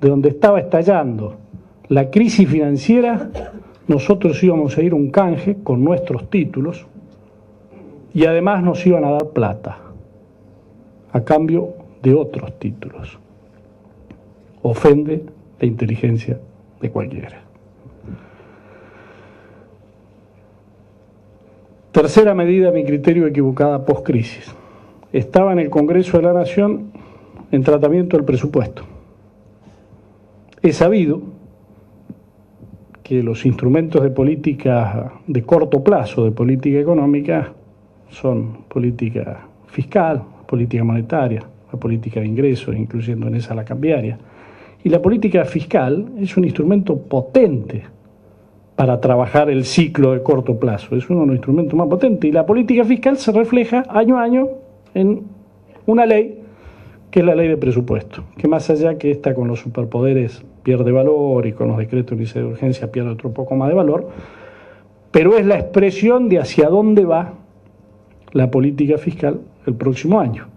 de donde estaba estallando la crisis financiera, nosotros íbamos a ir a un canje con nuestros títulos y además nos iban a dar plata a cambio de otros títulos. Ofende la inteligencia de cualquiera. Tercera medida, a mi criterio, equivocada post-crisis. Estaba en el Congreso de la Nación en tratamiento del presupuesto. He sabido que los instrumentos de política de corto plazo, de política económica, son política fiscal, política monetaria, la política de ingresos, incluyendo en esa la cambiaria. Y la política fiscal es un instrumento potente para trabajar el ciclo de corto plazo. Es uno de los instrumentos más potentes. Y la política fiscal se refleja año a año en una ley, que es la ley de presupuesto, que más allá que esta con los superpoderes pierde valor y con los decretos de necesidad de urgencia pierde otro poco más de valor, pero es la expresión de hacia dónde va la política fiscal el próximo año.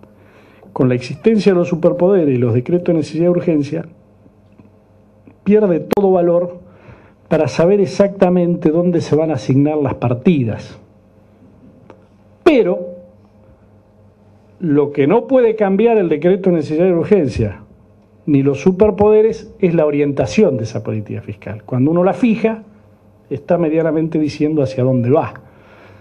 Con la existencia de los superpoderes y los decretos de necesidad de urgencia, pierde todo valor para saber exactamente dónde se van a asignar las partidas. Pero lo que no puede cambiar el decreto de necesidad de urgencia ni los superpoderes es la orientación de esa política fiscal. Cuando uno la fija, está medianamente diciendo hacia dónde va.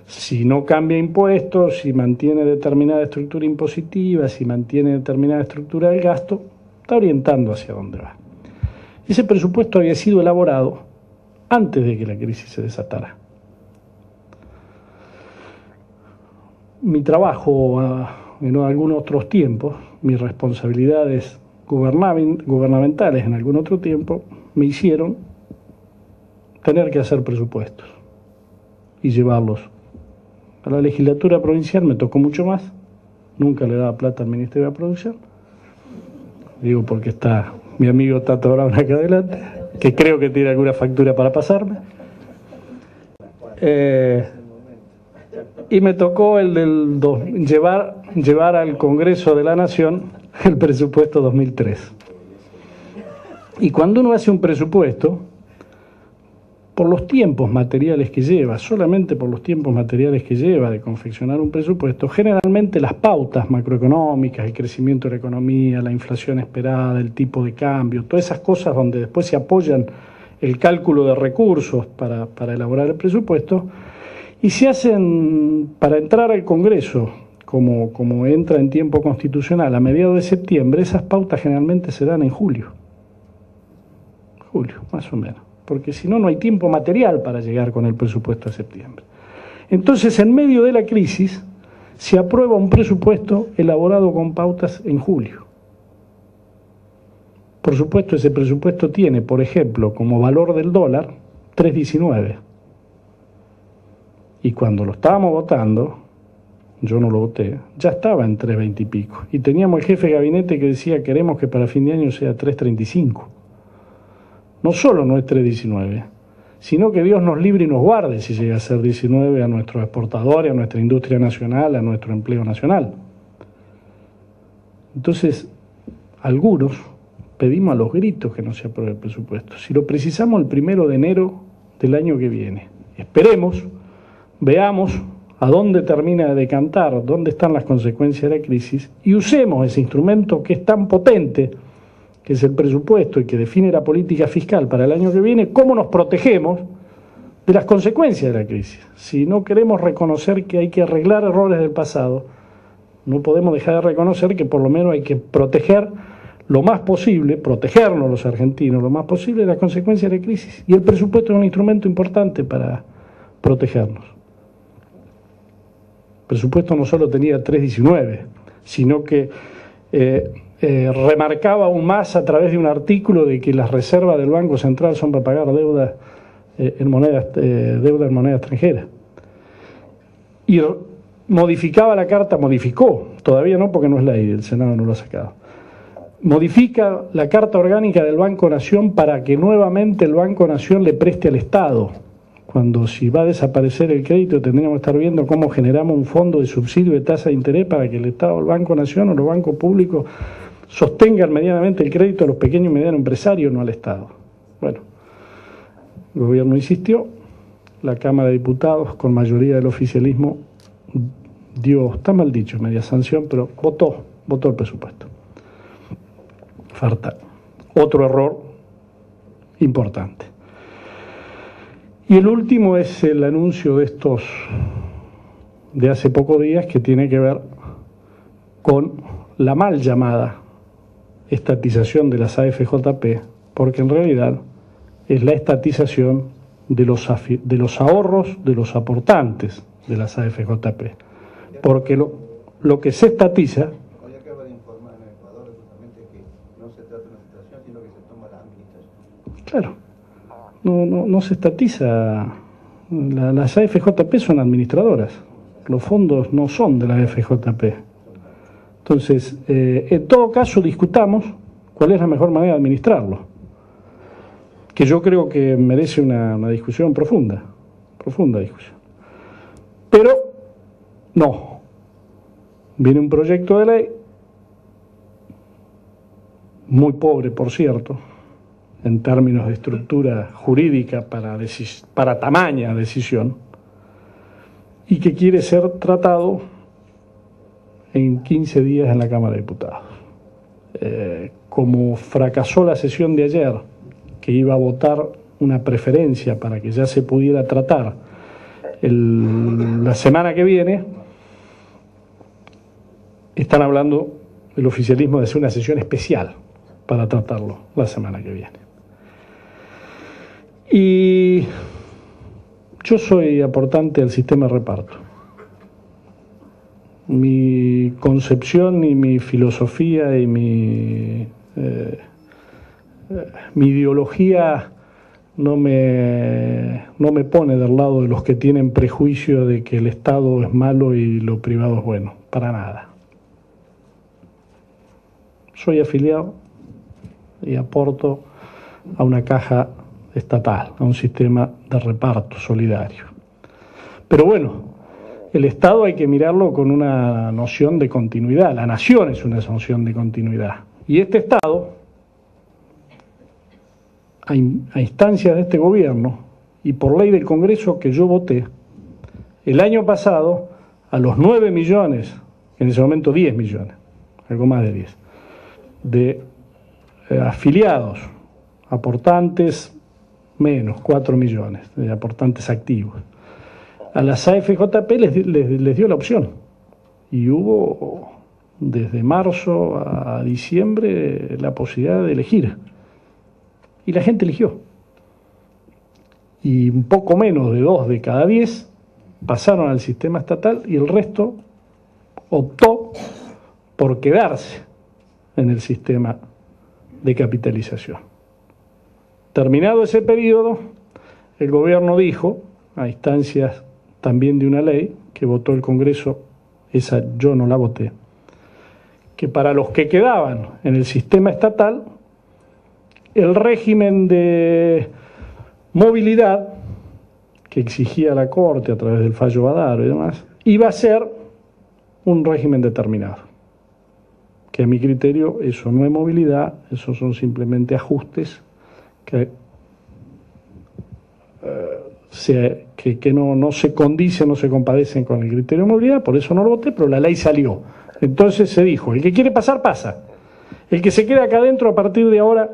Si no cambia impuestos, si mantiene determinada estructura impositiva, si mantiene determinada estructura del gasto, está orientando hacia dónde va. Ese presupuesto había sido elaborado antes de que la crisis se desatara. Mi trabajo en algunos otros tiempos, mis responsabilidades gubernamentales en algún otro tiempo, me hicieron tener que hacer presupuestos y llevarlos a la legislatura provincial. Me tocó mucho más, nunca le daba plata al Ministerio de la Producción, digo porque está mi amigo Tato Brown acá adelante, que creo que tiene alguna factura para pasarme, y me tocó llevar al Congreso de la Nación el presupuesto 2003. Y cuando uno hace un presupuesto, por los tiempos materiales que lleva, solamente por los tiempos materiales que lleva de confeccionar un presupuesto, generalmente las pautas macroeconómicas, el crecimiento de la economía, la inflación esperada, el tipo de cambio, todas esas cosas donde después se apoyan el cálculo de recursos para elaborar el presupuesto, y se hacen para entrar al Congreso, como entra en tiempo constitucional a mediados de septiembre, esas pautas generalmente se dan en julio, más o menos, porque si no, no hay tiempo material para llegar con el presupuesto a septiembre. Entonces, en medio de la crisis, se aprueba un presupuesto elaborado con pautas en julio. Por supuesto, ese presupuesto tiene, por ejemplo, como valor del dólar, 3.19. Y cuando lo estábamos votando, yo no lo voté, ya estaba en 3.20 y pico. Y teníamos el jefe de gabinete que decía, queremos que para fin de año sea 3.35. No solo no es 3.19, sino que Dios nos libre y nos guarde si llega a ser 19 a nuestros exportadores, a nuestra industria nacional, a nuestro empleo nacional. Entonces, algunos pedimos a los gritos que no se apruebe el presupuesto. Si lo precisamos el 1 de enero del año que viene, esperemos, veamos a dónde termina de decantar, dónde están las consecuencias de la crisis, y usemos ese instrumento que es tan potente, que es el presupuesto y que define la política fiscal para el año que viene, cómo nos protegemos de las consecuencias de la crisis. Si no queremos reconocer que hay que arreglar errores del pasado, no podemos dejar de reconocer que por lo menos hay que proteger lo más posible, protegernos los argentinos lo más posible de las consecuencias de la crisis. Y el presupuesto es un instrumento importante para protegernos. El presupuesto no solo tenía 3.19, sino que remarcaba aún más a través de un artículo de que las reservas del Banco Central son para pagar deuda en moneda extranjera. Y modificaba la carta, modificó, todavía no porque no es ley, el Senado no lo ha sacado. Modifica la Carta Orgánica del Banco Nación para que nuevamente el Banco Nación le preste al Estado. Cuando si va a desaparecer el crédito tendríamos que estar viendo cómo generamos un fondo de subsidio de tasa de interés para que el Estado, el Banco Nación o los bancos públicos sostengan medianamente el crédito a los pequeños y medianos empresarios, no al Estado. Bueno, el gobierno insistió, la Cámara de Diputados, con mayoría del oficialismo, dio, está mal dicho, media sanción, pero votó el presupuesto. Falta otro error importante. Y el último es el anuncio de hace pocos días, que tiene que ver con la mal llamada estatización de las AFJP, porque en realidad es la estatización de los ahorros de los aportantes de las AFJP, porque lo que se estatiza... Hoy acaba de informar en Ecuador justamente que no se trata de una estatización, sino que se toma la administración. Claro, no se estatiza. Las AFJP son administradoras, los fondos no son de la AFJP. Entonces, en todo caso, discutamos cuál es la mejor manera de administrarlo, que yo creo que merece una discusión profunda discusión. Pero no, viene un proyecto de ley, muy pobre por cierto, en términos de estructura jurídica para tamaña decisión, y que quiere ser tratado en 15 días en la Cámara de Diputados. Como fracasó la sesión de ayer, que iba a votar una preferencia para que ya se pudiera tratar la semana que viene, están hablando el oficialismo de hacer una sesión especial para tratarlo la semana que viene. Y yo soy aportante al sistema de reparto. Mi concepción y mi filosofía y mi ideología no me pone del lado de los que tienen prejuicio de que el Estado es malo y lo privado es bueno, para nada. Soy afiliado y aporto a una caja estatal, a un sistema de reparto solidario. Pero bueno, el Estado hay que mirarlo con una noción de continuidad, la nación es una noción de continuidad. Y este Estado, a instancias de este gobierno y por ley del Congreso que yo voté, el año pasado a los 9 millones, en ese momento 10 millones, algo más de 10, de afiliados, aportantes menos, 4 millones de aportantes activos. A las AFJP les dio la opción y hubo desde marzo a diciembre la posibilidad de elegir y la gente eligió, y un poco menos de 2 de cada 10 pasaron al sistema estatal y el resto optó por quedarse en el sistema de capitalización. Terminado ese periodo, el gobierno dijo, a instancias también de una ley que votó el Congreso, esa yo no la voté, que para los que quedaban en el sistema estatal, el régimen de movilidad que exigía la Corte a través del fallo Badaro y demás, iba a ser un régimen determinado. Que a mi criterio eso no es movilidad, eso son simplemente ajustes que no se condicen, no se compadecen con el criterio de movilidad, por eso no lo voté, pero la ley salió. Entonces se dijo, el que quiere pasar, pasa. El que se quede acá adentro, a partir de ahora,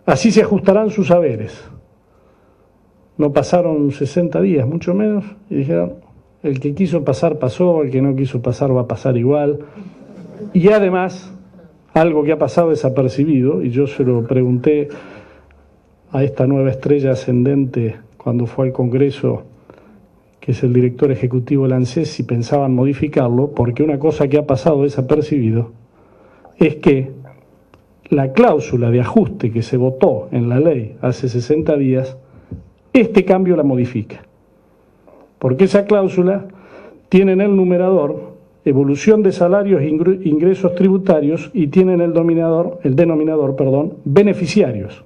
así se ajustarán sus saberes. No pasaron 60 días, mucho menos, y dijeron, el que quiso pasar, pasó, el que no quiso pasar, va a pasar igual. Y además, algo que ha pasado desapercibido, y yo se lo pregunté a esta nueva estrella ascendente cuando fue al Congreso, que es el director ejecutivo del ANSES, si pensaban modificarlo, porque una cosa que ha pasado desapercibido es que la cláusula de ajuste que se votó en la ley hace 60 días, este cambio la modifica. Porque esa cláusula tiene en el numerador evolución de salarios e ingresos tributarios y tiene en el denominador, beneficiarios.